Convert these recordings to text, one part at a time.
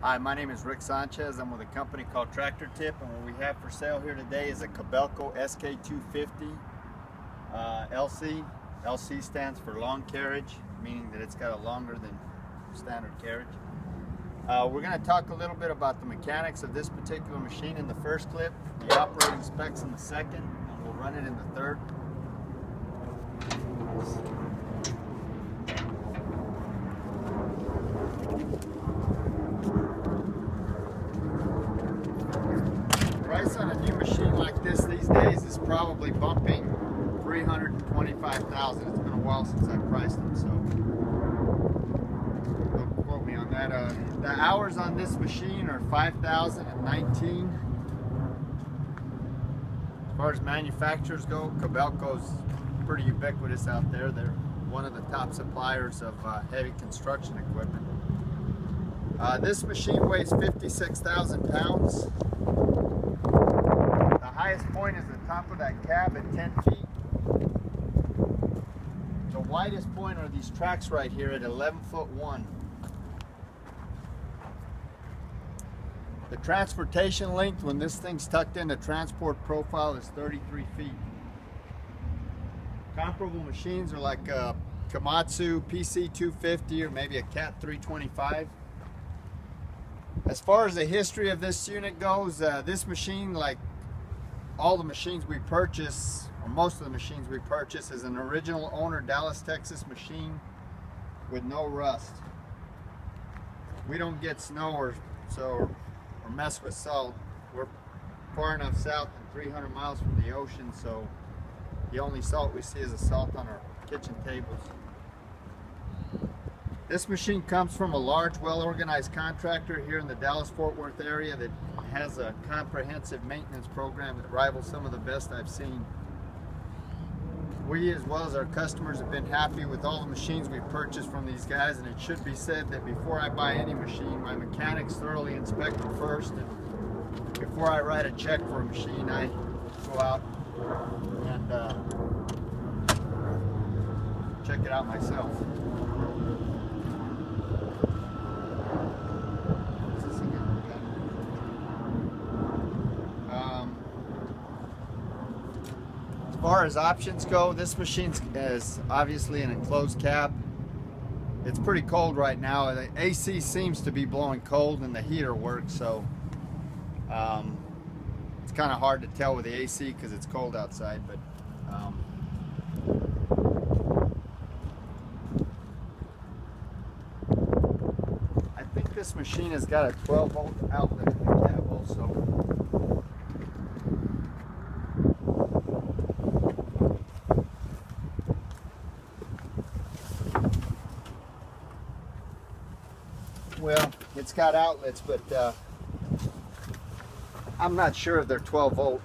Hi, my name is Rick Sanchez. I'm with a company called Tractor Tip, and what we have for sale here today is a Kobelco SK250 LC. LC stands for long carriage, meaning that it's got a longer than standard carriage. We're going to talk a little bit about the mechanics of this particular machine in the first clip, the operating specs in the second, and we'll run it in the third. Price on a new machine like this these days is probably bumping $325,000. It's been a while since I priced them, so don't quote me on that. The hours on this machine are 5,019. As far as manufacturers go, Kobelco's pretty ubiquitous out there. They're one of the top suppliers of heavy construction equipment. This machine weighs 56,000 pounds. The highest point is the top of that cab at 10 feet. The widest point are these tracks right here at 11'1". The transportation length when this thing's tucked in the transport profile is 33 feet. Comparable machines are like a Komatsu PC250 or maybe a Cat 325. As far as the history of this unit goes, this machine, like all the machines we purchase, or most of the machines we purchase, is an original owner Dallas, Texas machine with no rust. We don't get snow or mess with salt. We're far enough south and 300 miles from the ocean, so the only salt we see is the salt on our kitchen tables. This machine comes from a large, well-organized contractor here in the Dallas-Fort Worth area that has a comprehensive maintenance program that rivals some of the best I've seen. We, as well as our customers, have been happy with all the machines we've purchased from these guys, and it should be said that before I buy any machine, my mechanics thoroughly inspect it first, and before I write a check for a machine, I go out and check it out myself. As far as options go, this machine is obviously an enclosed cab. It's pretty cold right now. The AC seems to be blowing cold and the heater works, so it's kind of hard to tell with the AC because it's cold outside. But I think this machine has got a 12-volt outlet in the cab also. Well, it's got outlets, but I'm not sure if they're 12 volt,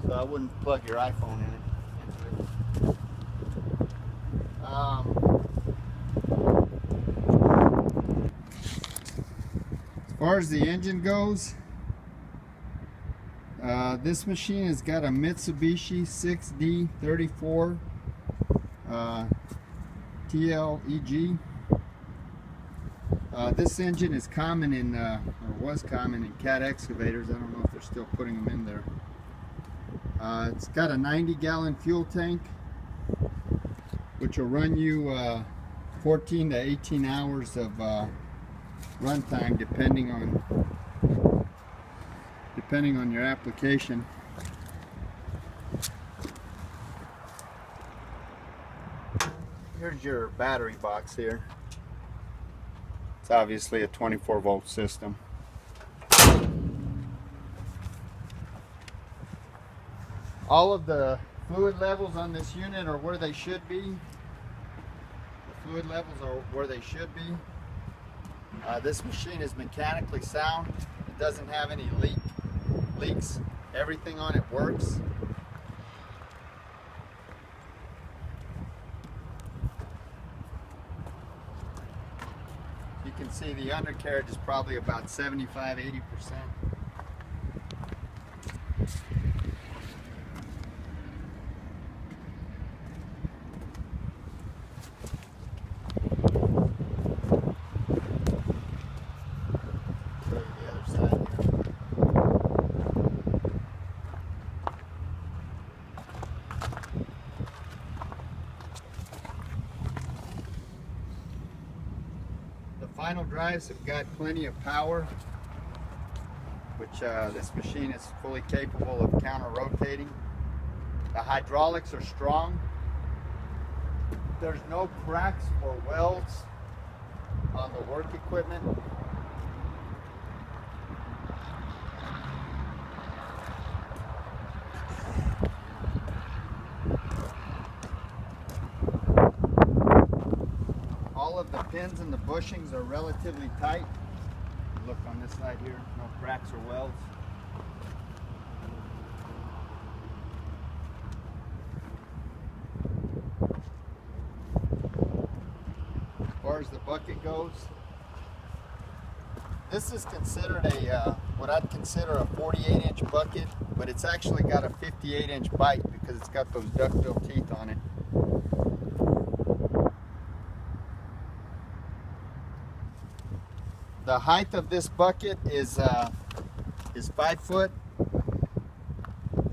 so I wouldn't plug your iPhone in it. As far as the engine goes, this machine has got a Mitsubishi 6D34 TLEG. This engine is common in, or was common in cat excavators. I don't know if they're still putting them in there. It's got a 90-gallon fuel tank, which will run you 14 to 18 hours of run time, depending on your application. Here's your battery box here. It's obviously a 24-volt system. All of the fluid levels on this unit are where they should be. The fluid levels are where they should be. This machine is mechanically sound. It doesn't have any leaks. Everything on it works. You can see the undercarriage is probably about 75–80%. drives have got plenty of power, which this machine is fully capable of counter-rotating. The hydraulics are strong. There's no cracks or welds on the work equipment. All of the pins and the bushings are relatively tight. Look on this side here, no cracks or welds. As far as the bucket goes, this is considered a what I'd consider a 48-inch bucket, but it's actually got a 58-inch bite because it's got those duckbill teeth on it. The height of this bucket is 5 foot,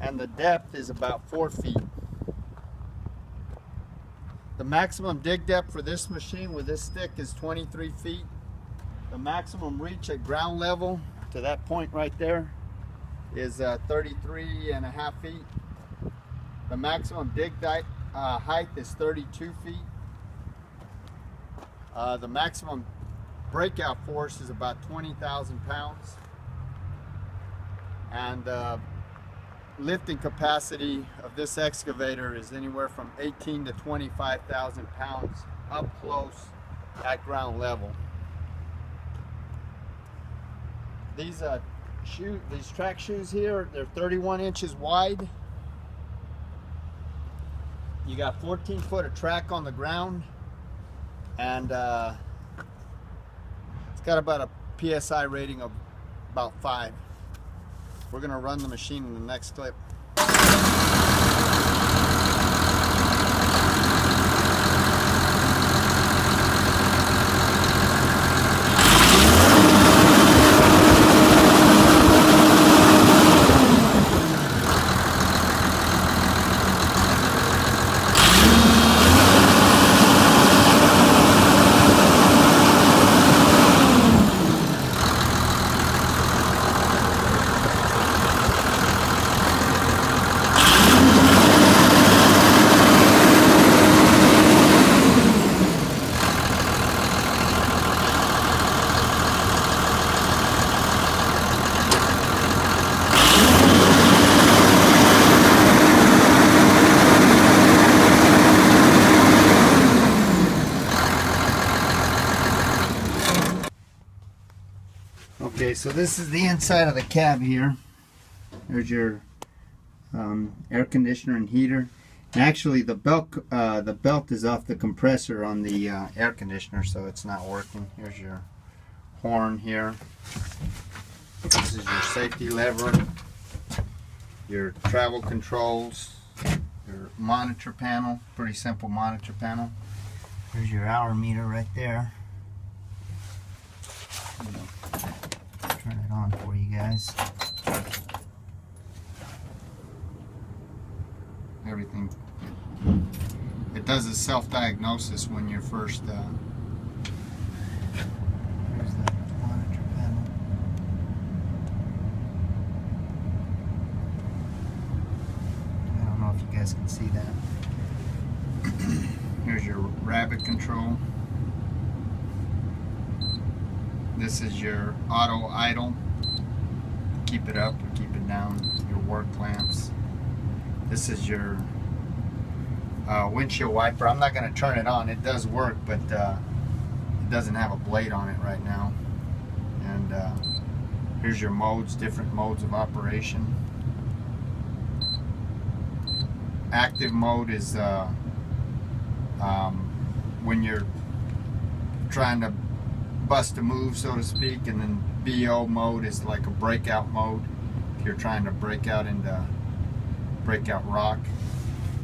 and the depth is about 4 feet. The maximum dig depth for this machine with this stick is 23 feet. The maximum reach at ground level to that point right there is 33.5 feet. The maximum dig height is 32 feet. The maximum breakout force is about 20,000 pounds, and lifting capacity of this excavator is anywhere from 18 to 25,000 pounds up close at ground level. These track shoes here, they're 31 inches wide. You got 14 foot of track on the ground, and it's got about a PSI rating of about 5. We're going to run the machine in the next clip. Okay, so this is the inside of the cab here. There's your air conditioner and heater. And actually, the belt is off the compressor on the air conditioner, so it's not working. Here's your horn here. This is your safety lever, your travel controls, your monitor panel. Pretty simple monitor panel. Here's your hour meter right there. Turn it on for you guys. Everything. It does a self-diagnosis when you're first. There's the monitor panel. I don't know if you guys can see that. Here's your rabbit control. This is your auto idle. Keep it up or keep it down. Your work lamps. This is your windshield wiper. I'm not going to turn it on. It does work, but it doesn't have a blade on it right now. And here's your modes, different modes of operation. Active mode is when you're trying to bust a move, so to speak, and then BO mode is like a breakout mode if you're trying to break out into breakout rock.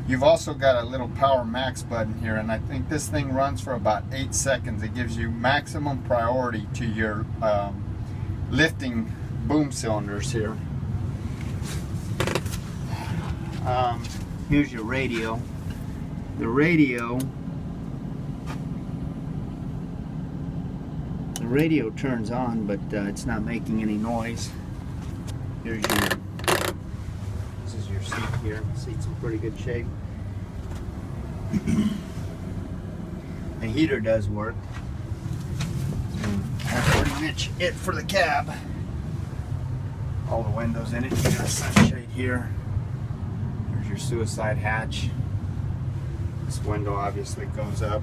You've also got a little power max button here, and I think this thing runs for about 8 seconds. It gives you maximum priority to your lifting boom cylinders here. Here's your radio. The The radio turns on, but it's not making any noise. Here's your, this is your seat here. The seat's in pretty good shape. The heater does work. That's pretty much it for the cab. All the windows in it. You got a sunshade here. There's your suicide hatch. This window obviously goes up.